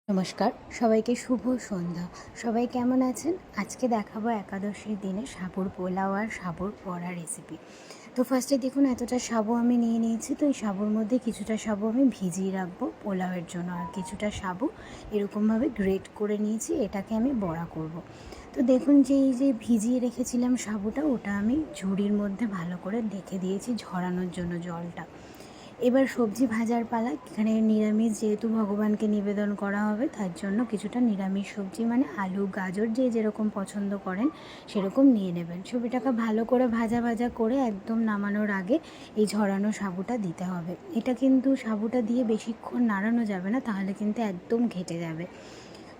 নমস্কার, সবাইকে শুভ সন্ধ্যা। সবাই কেমন আছেন? আজকে দেখাবো একাদশীর দিনে সাবুর পোলাও আর সাবুর বড়া রেসিপি। তো ফার্স্টে দেখুন এতটা সাবু আমি নিয়ে নিয়েছি। তো এই সাবুর মধ্যে কিছুটা সাবু আমি ভিজিয়ে রাখবো পোলাওয়ের জন্য, আর কিছুটা সাবু এরকমভাবে গ্রেট করে নিয়েছি, এটাকে আমি বড়া করব। তো দেখুন এই যে ভিজিয়ে রেখেছিলাম সাবুটা, ওটা আমি ঝুড়ির মধ্যে ভালো করে রেখে দিয়েছি ঝরানোর জন্য জলটা। এবার সবজি ভাজার পালা। এখানে নিরামিষ, যেহেতু ভগবানকে নিবেদন করা হবে, তার জন্য কিছুটা নিরামিষ সবজি মানে আলু গাজর যে যেরকম পছন্দ করেন সেরকম নিয়ে নেবেন। সবজিটাকে ভালো করে ভাজা ভাজা করে একদম নামানোর আগে এই ঝরানো সাবুটা দিতে হবে। এটা কিন্তু সাবুটা দিয়ে বেশিক্ষণ নাড়ানো যাবে না, তাহলে কিন্তু একদম ঘেটে যাবে।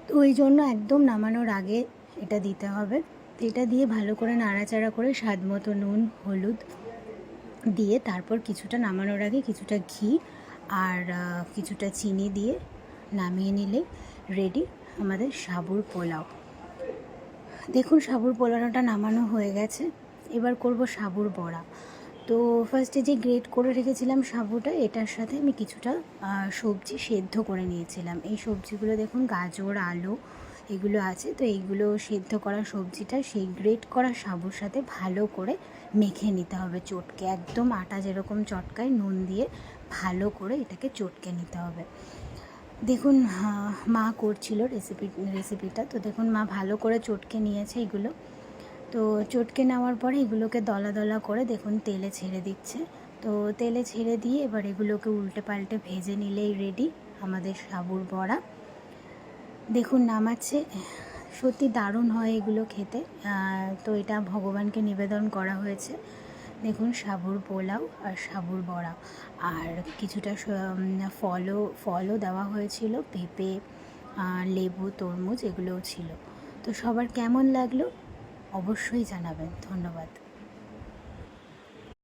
তো ওই জন্য একদম নামানোর আগে এটা দিতে হবে। তো এটা দিয়ে ভালো করে নাড়াচাড়া করে স্বাদ মতো নুন হলুদ দিয়ে তারপর কিছুটা নামানোর আগে কিছুটা ঘি আর কিছুটা চিনি দিয়ে নামিয়ে নিলে রেডি আমাদের সাবুর পোলাও। দেখুন সাবুর পোলাওটা নামানো হয়ে গেছে। এবার করব সাবুর বড়া। তো ফার্স্টে যে গ্রেট করে রেখেছিলাম সাবুটা, এটার সাথে আমি কিছুটা সবজি সেদ্ধ করে নিয়েছিলাম। এই সবজিগুলো দেখুন গাজর আলু এগুলো আছে। তো এইগুলো সেদ্ধ করা সবজিটা সেই গ্রেট করা সাবুর সাথে ভালো করে মেখে নিতে হবে, চটকে একদম আটা যেরকম চটকায় নুন দিয়ে ভালো করে এটাকে চটকে নিতে হবে। দেখুন মা করছিল রেসিপিটা। তো দেখুন মা ভালো করে চটকে নিয়েছে এগুলো। তো চটকে নেওয়ার পরে এগুলোকে দলা দলা করে দেখুন তেলে ছেড়ে দিচ্ছে। তো তেলে ছেড়ে দিয়ে এবার এগুলোকে উল্টে পাল্টে ভেজে নিলেই রেডি আমাদের সাবুর বড়া। দেখুন নামাচ্ছে, সত্যি দারুণ হয় এগুলো খেতে। তো এটা ভগবানকে নিবেদন করা হয়েছে। দেখুন সাবুর পোলাও আর সাবুর বড়া, আর কিছুটা ফলও দেওয়া হয়েছিল, পেঁপে লেবু তরমুজ এগুলোও ছিল। তো সবার কেমন লাগলো অবশ্যই জানাবেন। ধন্যবাদ।